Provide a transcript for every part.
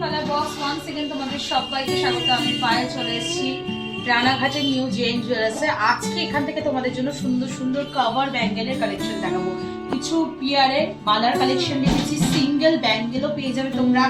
Colour box one second তোমাদের সবাইকে স্বাগত। আমি পায়ে চলে এসেছি রানাঘাটের নিউ জেন জুয়েলার্সে। আজকে এখান থেকে তোমাদের জন্য সুন্দর সুন্দর কভার ব্যাঙ্গেলের কালেকশন দেখাবো। কিছু পিয়ারে মালার কালেকশন রেখেছি, সিঙ্গেল ব্যাঙ্গেলও পেয়ে যাবে তোমরা।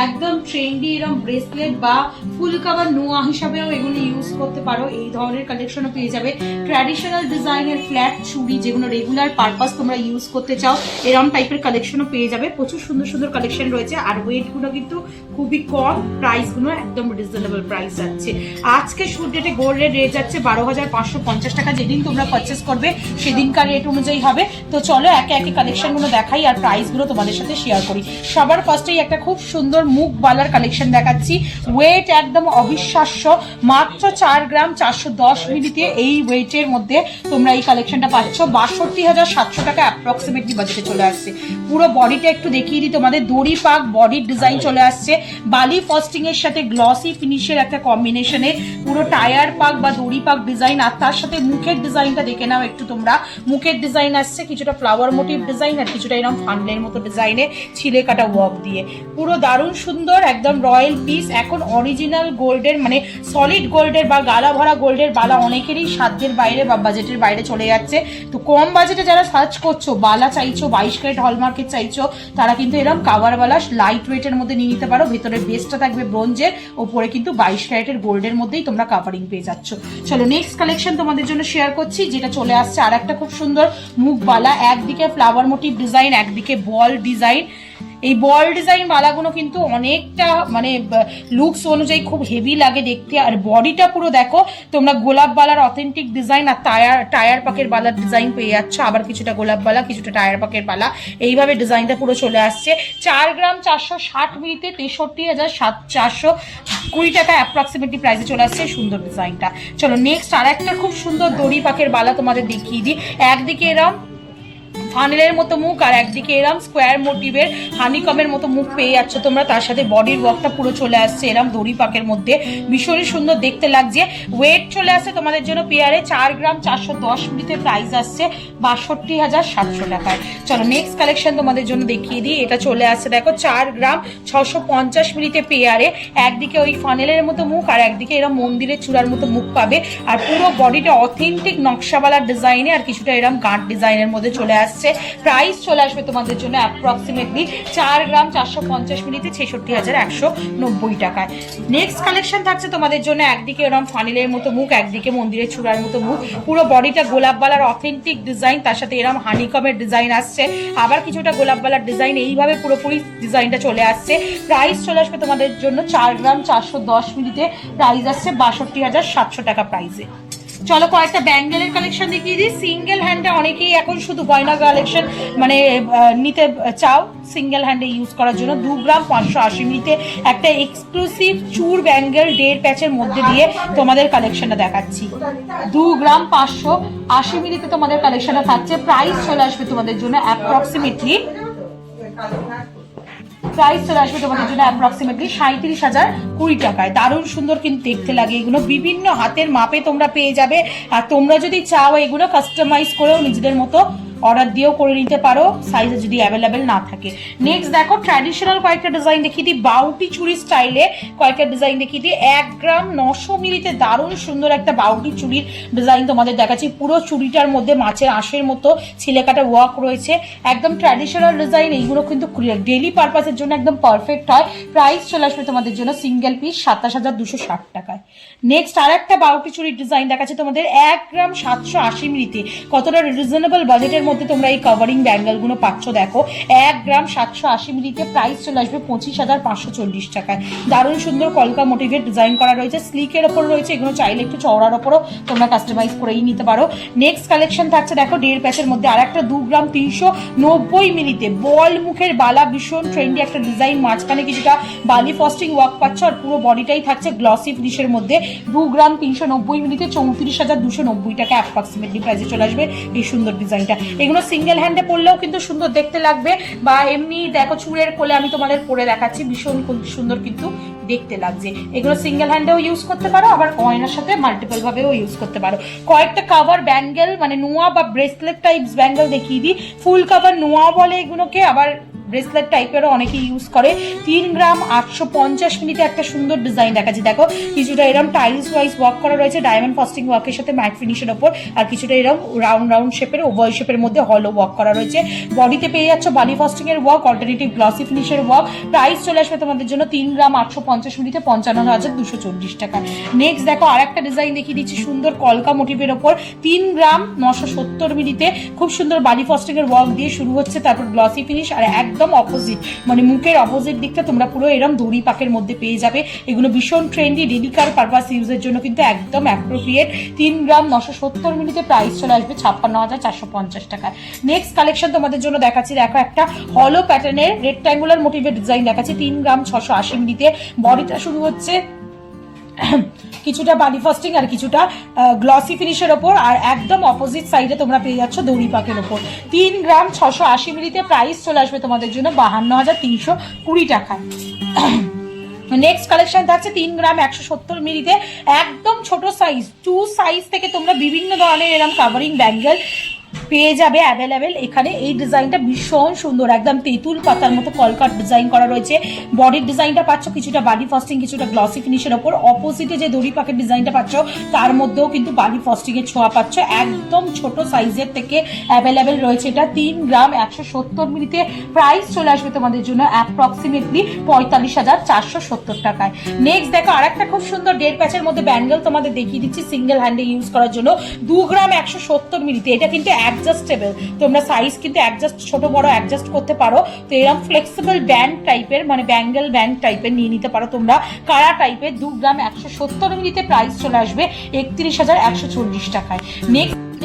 একদম ট্রেন্ডি এরকম ব্রেসলেট বা ফুল কভার নোয়া হিসাবেও এগুলো ইউজ করতে পারো, এই ধরনের কালেকশনও পেয়ে যাবে। ট্র্যাডিশনাল ডিজাইনের ফ্ল্যাট চুড়ি যেগুলো রেগুলার পারপাস তোমরা ইউজ করতে চাও, এরকম টাইপের কালেকশনও পেয়ে যাবে। প্রচুর সুন্দর সুন্দর কালেকশন রয়েছে, আর ওয়েটগুলো কিন্তু খুবই কম, প্রাইসগুলো একদম রিজনেবল প্রাইস যাচ্ছে। আজকে শুট ডেটে গোল্ডের রেট যাচ্ছে 12,550 টাকা। যেদিন তোমরা পারচেস করবে সেদিনকার রেট অনুযায়ী হবে। তো চলো একে একে কালেকশনগুলো দেখাই আর প্রাইসগুলো তোমাদের সাথে শেয়ার করি। সবার ফার্স্টেই একটা খুব সুন্দর মুখ বালার কালেকশন দেখাচ্ছি। ওয়েট একদম অবিশ্বাস্য, মাত্র 4 গ্রাম 410 মিলিতে এই ওয়েটের মধ্যে তোমরা এই কালেকশনটা পাচ্ছ 62,700 টাকা অ্যাপ্রক্সিমেটলি বাজেটে চলে আসছে। পুরো বডিটা একটু দেখিয়ে দিই তোমাদের। দড়ি পাক বডির ডিজাইন চলে আসছে, বালি ফস্টিং এর সাথে গ্লসি ফিনিশের একটা কম্বিনেশনে পুরো টায়ার পাক বা দড়ি পাক ডিজাইন। আর তার সাথে মুখের ডিজাইনটা দেখে নাও একটু তোমরা। মুখের ডিজাইন আসছে কিছুটা ফ্লাওয়ার মোটিভ ডিজাইন আর কিছুটা এরকম ফান্ডের মতো ডিজাইনে ছিলে কাটা ওয়ার্ক দিয়ে। পুরো দারুণ সুন্দর একদম রয়্যাল পিস। এখন অরিজিনাল গোল্ডের মানে সলিড গোল্ডের বা গালা ভরা গোল্ডের বালা অনেকেরই সাধ্যের বাইরে বা বাজেটের বাইরে চলে যাচ্ছে। তো কম বাজেটে যারা সার্চ করছো, বালা চাইছো 22 ক্যারেট হলমার্কের চাইছো, তারা কিন্তু এরকম কাভারওয়ালা লাইট ওয়েটের মধ্যে নিয়ে নিতে পারো। ভেতরে বেসটা থাকবে ব্রোঞ্জের, ওপরে কিন্তু 22 ক্যারেটের গোল্ডের মধ্যেই তোমরা কাভারিং পেয়ে যাচ্ছ। চলো নেক্সট কালেকশন তোমাদের জন্য শেয়ার করছি, যেটা চলে আসছে আর একটা খুব সুন্দর মুখ বালা। একদিকে ফ্লাওয়ার মোটিভ ডিজাইন, একদিকে বল ডিজাইন। এই বল ডিজাইন বালাগুলো কিন্তু অনেকটা মানে লুকস অনুযায়ী খুব হেভি লাগে দেখতে। আর বডিটা পুরো দেখো তোমরা গোলাপ বালার অথেন্টিক ডিজাইন আর টায়ার পাকের বালার ডিজাইন পেয়ে যাচ্ছ। আবার কিছুটা গোলাপ বালা কিছুটা টায়ার পাকের বালা, এইভাবে ডিজাইনটা পুরো চলে আসছে। 4 গ্রাম 460 মিলিতে 63,420 টাকা অ্যাপ্রক্সিমেটলি প্রাইসে চলে আসছে সুন্দর ডিজাইনটা। চলো নেক্সট আর একটা খুব সুন্দর দড়ি পাকের বালা তোমাদের দেখিয়ে দিই। একদিকে এরম ফানেলের মতো মুখ আর একদিকে এরম স্কোয়ার মোটিভের হানিকমের মতো মুখ পেয়ে যাচ্ছ তোমরা। তার সাথে বডির ওয়ার্কটা পুরো চলে আসছে এরম দড়ি পাকের মধ্যে, ভীষণই সুন্দর দেখতে লাগছে। ওয়েট চলে আসছে তোমাদের জন্য পেয়ারে 4 গ্রাম 410 মিলিতে, প্রাইস আসছে 62,700 টাকায়। চলো নেক্সট কালেকশন তোমাদের জন্য দেখিয়ে দিই। এটা চলে আসছে দেখো 4 গ্রাম 650 মিলিতে পেয়ারে। একদিকে ওই ফানেলের মতো মুখ আর একদিকে এরম মন্দিরের চূড়ার মতো মুখ পাবে। আর পুরো বডিটা অথেন্টিক নকশাওয়ালার ডিজাইনে আর কিছুটা এরম গাঁট ডিজাইনের মধ্যে চলে আসছে। প্রাইস চলে আসবে তোমাদের জন্য অ্যাপ্রক্সিমেটলি 4 গ্রাম 450 মিলিতে 66,190 টাকায়। নেক্সট কালেকশন থাকছে তোমাদের জন্য একদিকে এরকম ফানিলের মতো মুখ, একদিকে মন্দিরের চূড়ার মতো মুখ। পুরো বডিটা গোলাপ বালার অথেন্টিক ডিজাইন, তার সাথে এরকম হানিকমের ডিজাইন আসছে, আবার কিছুটা গোলাপ বালার ডিজাইন। এইভাবে পুরোপুরি ডিজাইনটা চলে আসছে। প্রাইস চলে আসবে তোমাদের জন্য 4 গ্রাম 410 মিলিতে, প্রাইস আসছে 62,700 টাকা প্রাইসে। চলো কয়েকটা ব্যাঙ্গেলের কালেকশন দেখিয়ে দিই। সিঙ্গেল হ্যান্ডে অনেকেই এখন শুধু গয়না কালেকশন মানে নিতে চাও সিঙ্গেল হ্যান্ডে ইউজ করার জন্য। 2 গ্রাম 580 মিলিতে একটা এক্সক্লুসিভ চুর ব্যাঙ্গেল 1.5 প্যাচের মধ্যে দিয়ে তোমাদের কালেকশনটা দেখাচ্ছি। 2 গ্রাম 580 মিলিতে তোমাদের কালেকশনটা থাকছে। প্রাইস চলে আসবে তোমাদের জন্য অ্যাপ্রক্সিমেটলি 37,020 টাকায়। দারুণ সুন্দর কিন্তু দেখতে লাগে এগুলো। বিভিন্ন হাতের মাপে তোমরা পেয়ে যাবে। আর তোমরা যদি চাও এগুলো কাস্টমাইজ করেও নিজেদের মতো অর্ডার দিয়েও করে নিতে পারো, সাইজে যদি অ্যাভেলেবেল না থাকে। নেক্সট দেখো ট্র্যাডিশনাল কয়েকটা ডিজাইন দেখিয়ে দিই। বাউটি চুড়ি স্টাইলে কয়েকটা ডিজাইন দেখিয়ে দিই। 1 গ্রাম 900 মিলিতে দারুণ সুন্দর একটা বাউটি চুড়ির ডিজাইন তোমাদের দেখাচ্ছি। পুরো চুড়িটার মধ্যে মাছের আঁশের মতো ছিলে কাটা ওয়ার্ক রয়েছে, একদম ট্র্যাডিশনাল ডিজাইন। এইগুলো কিন্তু ডেলি পারপাসের জন্য একদম পারফেক্ট হয়। প্রাইস চলে আসবে তোমাদের জন্য সিঙ্গেল পিস 27,260 টাকায়। নেক্সট আর একটা বাউটি চুড়ির ডিজাইন দেখাচ্ছে তোমাদের 1 গ্রাম 780 মিলিতে। কতটা রিজনেবল বাজেটের মধ্যে তোমরা এই কভারিং ব্যাঙ্গেল গুলো পাচ্ছ দেখো। 1 গ্রাম 780 মিলিতে, প্রাইস চলে আসবে 25,540 টাকায়। দারুণ সুন্দর কলকা মোটিভের ডিজাইন করা রয়েছে, স্লিকের ওপর রয়েছে। এগুলো চাইলে একটু চওড়ার ওপরও তোমরা কাস্টমাইজ করেই নিতে পারো। নেক্সট কালেকশন থাকছে দেখো 1.5 প্যাচের মধ্যে আর একটা 2 গ্রাম 390 মিলিতে বল মুখের বালা, ভীষণ ট্রেন্ডি একটা ডিজাইন। মাঝখানে কিছুটা বালি ফস্টিং ওয়ার্ক পাচ্ছ আর পুরো বডিটাই থাকছে গ্লসি ফিনিশের মধ্যে। 2 গ্রাম 390 মিলিতে 34,290 টাকা অ্যাপ্রক্সিমেটলি প্রাইসে চলে আসবে এই সুন্দর ডিজাইনটা। এগুলো সিঙ্গেল হ্যান্ডে পরলেও কিন্তু সুন্দর দেখতে লাগবে, বা এমনি দেখো চুড়ের কোলে আমি তোমাদের পরে দেখাচ্ছি, ভীষণ সুন্দর কিন্তু দেখতে লাগছে। এগুলো সিঙ্গেল হ্যান্ডেও ইউজ করতে পারো, আবার গয়নার সাথে মাল্টিপল ভাবেও ইউজ করতে পারো। কয়েকটা কাভার ব্যাঙ্গেল মানে নোয়া বা ব্রেসলেট টাইপস ব্যাঙ্গেল দেখিয়ে দিই। ফুল কাভার নোয়া বলে এগুলোকে, আবার ব্রেসলেট টাইপেরও অনেকে ইউজ করে। 3 গ্রাম 850 মিলিতে একটা সুন্দর ডিজাইন দেখাচ্ছি, দেখো কিছুটা এরকম টাইলস ওয়াইজ ওয়ার্ক করা রয়েছে ডায়মন্ড ফস্টিং ওয়ার্কের সাথে ম্যাট ফিনিশের ওপর, আর কিছুটা এরকম রাউন্ড রাউন্ড শেপের ওভাল শেপের মধ্যে হলো ওয়ার্ক করা রয়েছে। বডিতে পেয়ে যাচ্ছ বালি ফস্টিং এর ওয়ার্ক, অল্টারনেটিভ গ্লসি ফিনিশের ওয়ার্ক। প্রাইস চলে আসবে তোমাদের জন্য 3 গ্রাম 850 মিলিতে 55,240 টাকা। নেক্সট দেখো আর একটা ডিজাইন দেখিয়ে দিচ্ছি সুন্দর কলকা মোটিভের ওপর, 3 গ্রাম 970 মিলিতে খুব সুন্দর বালি ফস্টিং এর ওয়ার্ক দিয়ে শুরু হচ্ছে, তারপর গ্লসি ফিনিশ, আর একদম অপোজিট মানে মুখের অপোজিট দিকটা তোমরা পুরো এরকম দড়ি পাকের মধ্যে পেয়ে যাবে। এগুলো ভীষণ ট্রেন্ডি, ডেলি কার পারপাস ইউজের জন্য কিন্তু একদম অ্যাপ্রোপ্রিয়েট। 3 গ্রাম 970 মিলিতে প্রাইস চলে আসবে 56,450 টাকা। নেক্সট কালেকশন তোমাদের জন্য দেখাচ্ছি, দেখো একটা হলো প্যাটার্নের রেক্ট্যাঙ্গুলার মোটিভের ডিজাইন দেখাচ্ছি, 3 গ্রাম 680 মিলিতে। বডিটা শুরু হচ্ছে কিছুটা বালি ফস্টিং আর কিছুটা গ্লসি ফিনিশের ওপর, আর একদম অপোজিট সাইডে তোমরা পেয়ে যাচ্ছ দড়ি পাকের ওপর। 3 গ্রাম 680 মিলিতে প্রাইস চলে আসবে তোমাদের জন্য 52,320 টাকায়। নেক্সট কালেকশন থাকছে 3 গ্রাম 170 মিলিতে, একদম ছোট সাইজ 2 সাইজ থেকে তোমরা বিভিন্ন ধরনের এরকম কাভারিং ব্যাঙ্গেল পেয়ে যাবে অ্যাভেলেবেল এখানে। এই ডিজাইনটা ভীষণ সুন্দর, একদম তেঁতুল পাতার মতো কলকাট ডিজাইন করা রয়েছে। বডির ডিজাইনটা পাচ্ছ কিছুটা বালি ফস্টিং কিছুটা গ্লসি ফিনিশের ওপর, অপোজিটে যে দড়ি পাকের ডিজাইনটা পাচ্ছ তার মধ্যেও কিন্তু বালি ফস্টিং এর ছোঁয়া পাচ্ছ। একদম ছোট সাইজের থেকে অ্যাভেলেবেল রয়েছে এটা। 3 গ্রাম 170 মিলিতে প্রাইস চলে আসবে তোমাদের জন্য অ্যাপ্রক্সিমেটলি 45,470 টাকায়। নেক্সট দেখো আর একটা খুব সুন্দর 1.5 প্যাচের মধ্যে ব্যাঙ্গেল তোমাদের দেখিয়ে দিচ্ছি সিঙ্গেল হ্যান্ডে ইউজ করার জন্য, 2 গ্রাম 170 মিলিতে। এটা কিন্তু অ্যাডজাস্টেবল, তোমরা সাইজ কিন্তু অ্যাডজাস্ট ছোট বড় অ্যাডজাস্ট করতে পারো। তো এরকম ফ্লেক্সিবল ব্যান্ড টাইপের মানে ব্যাঙ্গেল ব্যান্ড টাইপের নিয়ে নিতে পারো তোমরা, কারা টাইপের। 2 গ্রাম 170 মিলিতে প্রাইস চলে আসবে 31,140 টাকায়।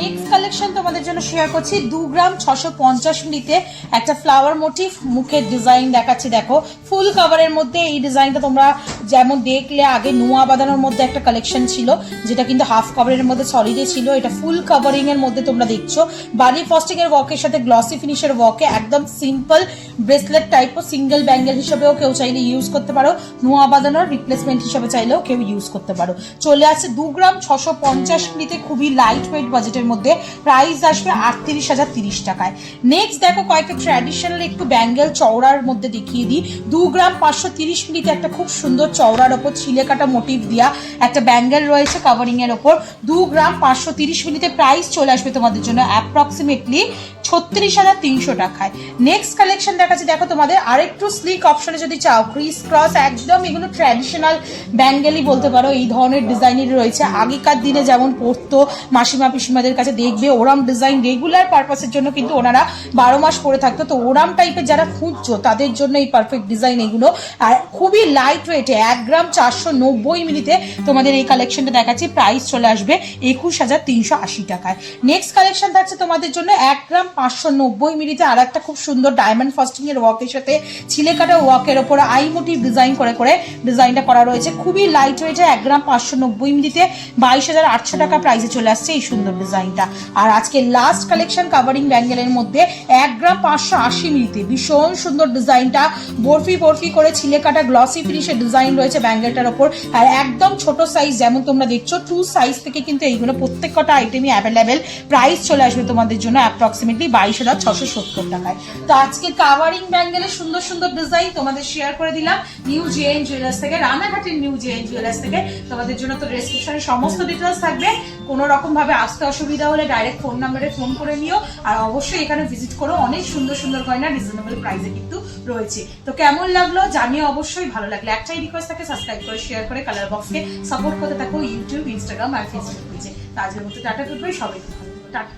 নেক্সট কালেকশন তোমাদের জন্য শেয়ার করছি 2 গ্রাম 650 মিলিতে একটা ফ্লাওয়ার মোটিভ মুখের ডিজাইন দেখাচ্ছি, দেখো ফুল কাভারের মধ্যে। এই ডিজাইনটা তোমরা যেমন দেখলে আগে নোয়া বাঁধানোর মধ্যে একটা কালেকশন ছিল যেটা কিন্তু হাফ কাভারের মধ্যে সলিডে ছিল, এটা ফুল কাভারিং এর মধ্যে তোমরা দেখছো। বালি ফস্টিং এর ওয়ার্কের সাথে গ্লসি ফিনিশের ওয়ার্কে একদম সিম্পল ব্রেসলেট টাইপ ও সিঙ্গেল ব্যাঙ্গেল হিসেবেও কেউ চাইলে ইউজ করতে পারো, নোয়া বাঁধানোর রিপ্লেসমেন্ট হিসেবে চাইলেও কেউ ইউজ করতে পারো। চলে আসছে 2 গ্রাম 650 মিলিতে, খুবই লাইট ওয়েট বাজেটের মধ্যে, প্রাইস আসবে 38,030 টাকায়। নেক্সট দেখো কয়েকটা ট্র্যাডিশনাল একটু ব্যাঙ্গেল চওড়ার মধ্যে দেখিয়ে দিই। 2 গ্রাম 530 মিলিতে একটা খুব সুন্দর চওড়ার ওপর ছিলে কাটা মোটিভ দিয়া একটা ব্যাঙ্গেল রয়েছে কাভারিং এর ওপর। 2 গ্রাম 530 মিলিতে প্রাইস চলে আসবে তোমাদের জন্য অ্যাপ্রক্সিমেটলি 36,300 টাকায়। নেক্সট কালেকশন দেখাচ্ছি, দেখো তোমাদের আরেকটু স্লিক অপশনে যদি চাও, ক্রিস ক্রস একদম এগুলো ট্র্যাডিশনাল ব্যাঙ্গেলই বলতে পারো, এই ধরনের ডিজাইনের রয়েছে। আগেকার দিনে যেমন পরতো মাসিমা পিসিমাদের কাছে দেখবে ওরাম ডিজাইন রেগুলার পারপাসের জন্য কিন্তু ওনারা 12 মাস পরে থাকতো। তো ওরাম টাইপের যারা খুঁজছো তাদের জন্য এই পারফেক্ট ডিজাইন এগুলো, আর খুবই লাইট ওয়েটে 1 গ্রাম 490 মিলিতে তোমাদের এই কালেকশনটা দেখাচ্ছি, প্রাইস চলে আসবে 21,380 টাকায়। নেক্সট কালেকশন থাকছে তোমাদের জন্য 1 গ্রাম 590 মিলিতে আর একটা খুব সুন্দর ডায়মন্ড ফস্টিং এর ওয়ার্কের সাথে ছিলে কাটা ওয়ার্কের ওপর আই মোটিভ ডিজাইন করে করে ডিজাইনটা করা রয়েছে। খুবই লাইট ওয়েটে 1 গ্রাম 590 মিলিতে 22,800 টাকা প্রাইসে চলে আসছে এই সুন্দর ডিজাইনটা। আর আজকে লাস্ট কালেকশন কাভারিং ব্যাঙ্গেলের মধ্যে 1 গ্রাম 580 মিলিতে ভীষণ সুন্দর ডিজাইনটা, বরফি বরফি করে ছিলে কাটা গ্লসি ফিনিশের ডিজাইন রয়েছে ব্যাঙ্গেলটার ওপর, আর একদম ছোট সাইজ যেমন তোমরা দেখছো 2 সাইজ থেকে কিন্তু এইগুলো প্রত্যেক কটা আইটেমই অ্যাভেলেবেল। প্রাইস চলে আসবে তোমাদের জন্য অ্যাপ্রক্সিমেটলি 22,670 টাকায়। তো আজকে কাভারিং ব্যাঙ্গেলের সুন্দর সুন্দর ডিজাইন তোমাদের শেয়ার করে দিলাম নিউ জেএন জুয়েলার্স থেকে, রানাঘাটের নিউ জেএন জুয়েলার্স থেকে। তোমাদের জন্য তো ডেসক্রিপশনে সমস্ত ডিটেলস থাকবে, কোনো রকম ভাবে আসতে অসুবিধা হলে ডাইরেক্ট ফোন নাম্বারে ফোন করে নিও, আর অবশ্যই এখানে ভিজিট করো, অনেক সুন্দর সুন্দর গয়না রিজনেবল প্রাইসে কিন্তু রয়েছে। তো কেমন লাগলো জানিও, অবশ্যই ভালো লাগলে একটাই রিকোয়েস্ট থাকে সাবস্ক্রাইব করে শেয়ার করে কালার বক্সকে সাপোর্ট করতে থাকো ইউটিউব, ইনস্টাগ্রাম আর ফেসবুক পেজে। আজকের মতো টাটা, গুড বাই, সবাই ভালো, টাটা।